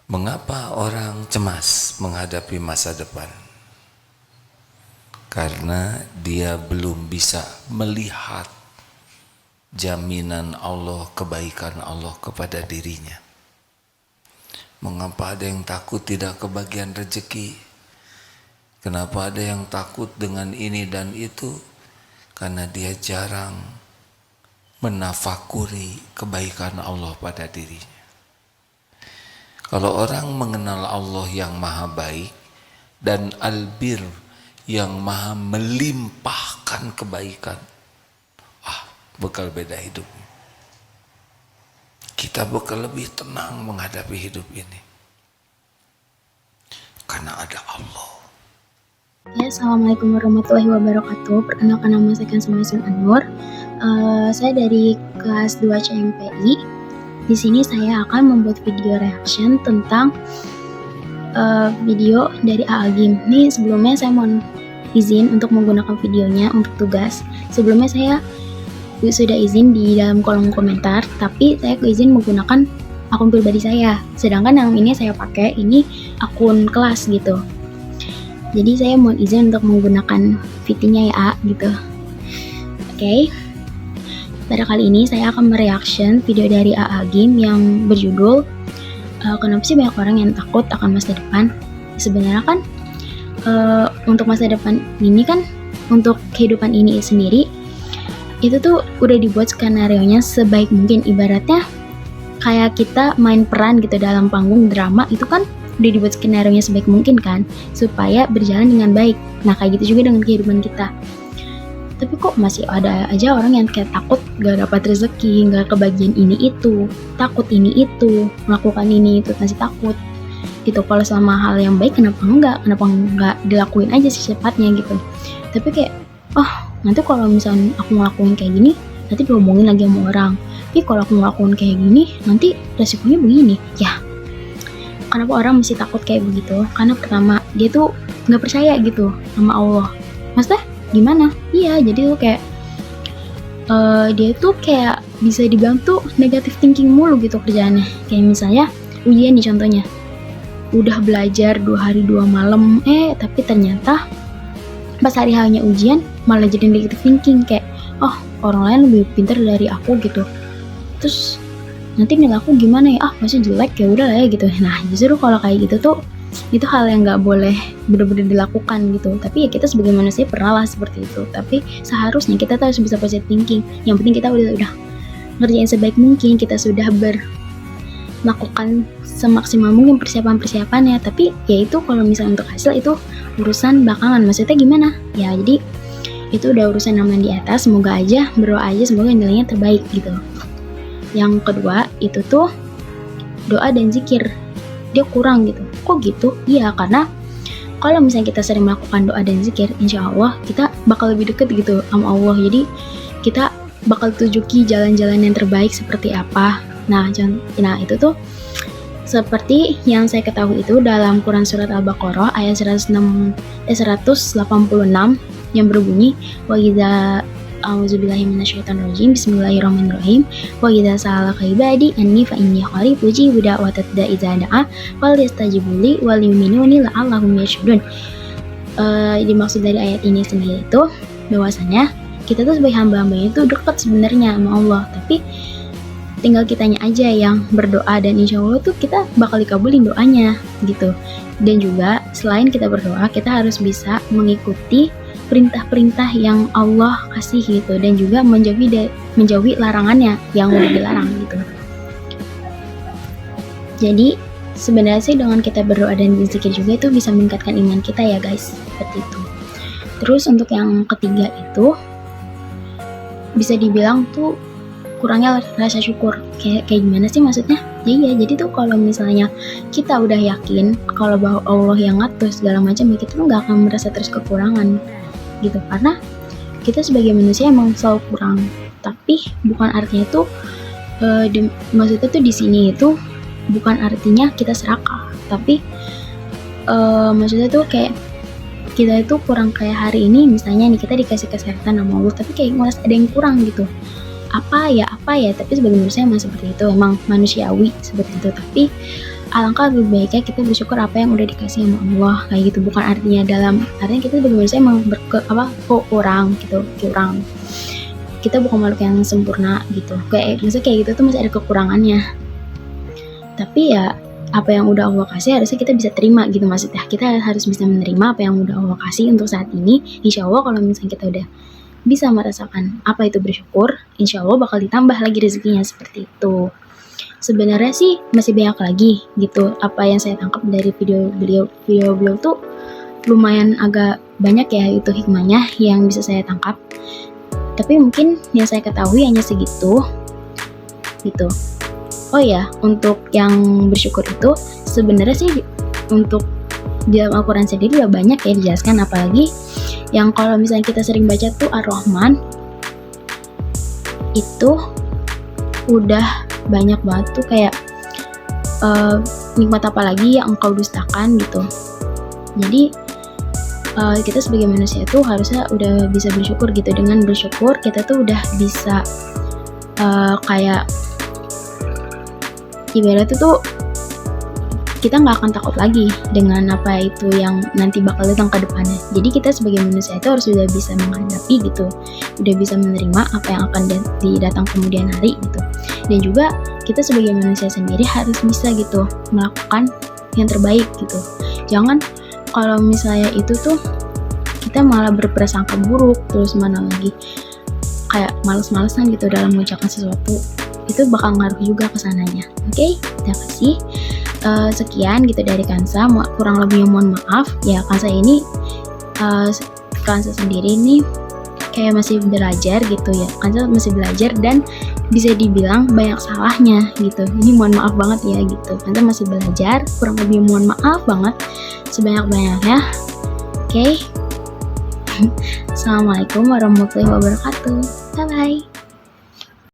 Mengapa orang cemas menghadapi masa depan? Karena dia belum bisa melihat jaminan Allah, kebaikan Allah kepada dirinya. Mengapa ada yang takut tidak kebagian rezeki? Kenapa ada yang takut dengan ini dan itu? Karena dia jarang menafakuri kebaikan Allah pada dirinya. Kalau orang mengenal Allah yang maha baik dan albir yang maha melimpahkan kebaikan, bakal beda hidupnya. Kita bakal lebih tenang menghadapi hidup ini karena ada Allah. Ya, Assalamualaikum warahmatullahi wabarakatuh. Perkenalkan, nama saya Kansume Anur. Saya dari kelas 2 CMPI. Di sini saya akan membuat video reaction tentang video dari A'agim. Ini sebelumnya saya mohon izin untuk menggunakan videonya untuk tugas. Sebelumnya saya sudah izin di dalam kolom komentar, tapi saya izin menggunakan akun pribadi saya. Sedangkan yang ini saya pakai ini akun kelas gitu. Jadi saya mohon izin untuk menggunakan VT-nya ya, gitu. Oke. Pada kali ini saya akan mereaction video dari A'agim yang berjudul kenapa sih banyak orang yang takut akan masa depan? Sebenarnya kan untuk masa depan ini kan, untuk kehidupan ini sendiri, itu tuh udah dibuat skenario-nya sebaik mungkin. Ibaratnya kayak kita main peran gitu dalam panggung drama, itu kan udah dibuat skenario-nya sebaik mungkin kan, supaya berjalan dengan baik. Nah kayak gitu juga dengan kehidupan kita. Tapi kok masih ada aja orang yang kayak takut gak dapat rezeki, gak kebagian ini itu, takut ini itu, melakukan ini itu, masih takut gitu. Kalau selama hal yang baik kenapa enggak dilakuin aja secepatnya gitu. Tapi kayak nanti kalau misalnya aku ngelakuin kayak gini, nanti diomongin lagi sama orang. Tapi kalau aku ngelakuin kayak gini, nanti resikonya begini. Ya, kenapa orang mesti takut kayak begitu? Karena pertama, dia tuh gak percaya gitu sama Allah. Maksudnya gimana? Iya, jadi tuh kayak dia tuh kayak bisa dibilang tuh negative thinking mulu gitu kerjaannya. Kayak misalnya ujian nih contohnya, udah belajar 2 hari 2 malam, tapi ternyata pas hari hanya ujian malah jadi negative thinking, kayak orang lain lebih pintar dari aku gitu, terus nanti nilai aku gimana ya, masih jelek, ya udah lah ya gitu. Nah justru kalau kayak gitu tuh, itu hal yang nggak boleh benar-benar dilakukan gitu. Tapi ya kita sebagai manusia pernah lah seperti itu, tapi seharusnya kita tuh harus bisa positive thinking. Yang penting kita udah ngerjain sebaik mungkin, kita sudah melakukan semaksimal mungkin persiapannya. Tapi ya itu kalau misalnya untuk hasil itu urusan belakangan. Maksudnya gimana ya, jadi itu udah urusan nama di atas. Semoga aja, berdoa aja semoga nilainya terbaik gitu. Yang kedua itu tuh doa dan zikir, dia kurang gitu. Kok gitu? Iya, karena kalau misalnya kita sering melakukan doa dan zikir, insya Allah kita bakal lebih deket gitu sama Allah. Jadi kita bakal tunjuki jalan-jalan yang terbaik seperti apa. Nah itu tuh seperti yang saya ketahui itu dalam Quran Surat Al-Baqarah ayat 186 yang berbunyi, wa idza a'udzubillahi minasyaitonirrajim, bismillahirrahmanirrahim, wa idza sa'alaka ibadi anni fa inni qarib ujibu da'watad da'i idza da'a falyastajibu li wal yu'minuni la'allahum yarshudun. Dimaksud dari ayat ini sendiri itu bahwasanya kita tuh sebagai hamba-hambanya itu dekat sebenarnya sama Allah, tapi tinggal kitanya aja yang berdoa, dan insya Allah tuh kita bakal dikabulin doanya gitu. Dan juga selain kita berdoa, kita harus bisa mengikuti perintah-perintah yang Allah kasih gitu, dan juga menjauhi larangannya yang udah dilarang gitu. Jadi sebenarnya sih dengan kita berdoa dan berzikir juga itu bisa meningkatkan iman kita ya guys, seperti itu. Terus untuk yang ketiga itu bisa dibilang tuh kurangnya rasa syukur. Kayak gimana sih maksudnya? Ya iya, jadi tuh kalau misalnya kita udah yakin kalau bahwa Allah yang ngatur segala macam, ya kita tuh gak akan merasa terus kekurangan gitu. Karena kita sebagai manusia emang selalu kurang, tapi bukan artinya tuh maksudnya tuh di sini itu bukan artinya kita serakah, tapi maksudnya tuh kayak kita itu kurang. Kayak hari ini misalnya nih kita dikasih kesehatan sama Allah, tapi kayak ngerasa ada yang kurang gitu. apa ya, tapi sebagai manusia emang seperti itu, emang manusiawi seperti itu. Tapi alangkah lebih baiknya kita bersyukur apa yang udah dikasih sama Allah kayak gitu. Bukan artinya artinya kita sebagai manusia emang kurang gitu, kurang. Kita bukan makhluk yang sempurna gitu. Maksudnya kayak gitu tuh masih ada kekurangannya. Tapi ya apa yang udah Allah kasih harusnya kita bisa terima gitu, maksudnya kita harus bisa menerima apa yang udah Allah kasih untuk saat ini. Insya Allah kalau misalnya kita udah bisa merasakan apa itu bersyukur, insya Allah bakal ditambah lagi rezekinya seperti itu. Sebenarnya sih masih banyak lagi gitu apa yang saya tangkap dari video beliau tuh lumayan agak banyak ya itu hikmahnya yang bisa saya tangkap. Tapi mungkin yang saya ketahui hanya segitu gitu. Oh ya, untuk yang bersyukur itu sebenarnya sih untuk di dalam Al-Quran sendiri udah banyak ya dijelaskan, apalagi yang kalau misalnya kita sering baca tuh Ar-Rahman, itu udah banyak banget tuh kayak nikmat apa lagi yang engkau dustakan gitu. Jadi kita sebagai manusia tuh harusnya udah bisa bersyukur gitu. Dengan bersyukur kita tuh udah bisa kayak ibaratnya tuh kita nggak akan takut lagi dengan apa itu yang nanti bakal datang ke depannya. Jadi kita sebagai manusia itu harus sudah bisa menghadapi gitu, udah bisa menerima apa yang akan datang kemudian hari gitu. Dan juga kita sebagai manusia sendiri harus bisa gitu melakukan yang terbaik gitu. Jangan kalau misalnya itu tuh kita malah berprasangka buruk, terus mana lagi kayak males-malesan gitu dalam mengucapkan sesuatu, itu bakal ngaruh juga ke sananya. Oke, terima kasih. Sekian gitu dari Kansa, kurang lebihnya mohon maaf ya. Kansa sendiri nih kayak masih belajar gitu ya. Kansa masih belajar dan bisa dibilang banyak salahnya gitu. Ini mohon maaf banget ya gitu. Kansa masih belajar, kurang lebih mohon maaf banget sebanyak-banyaknya. Oke. Assalamualaikum warahmatullahi wabarakatuh. Bye bye.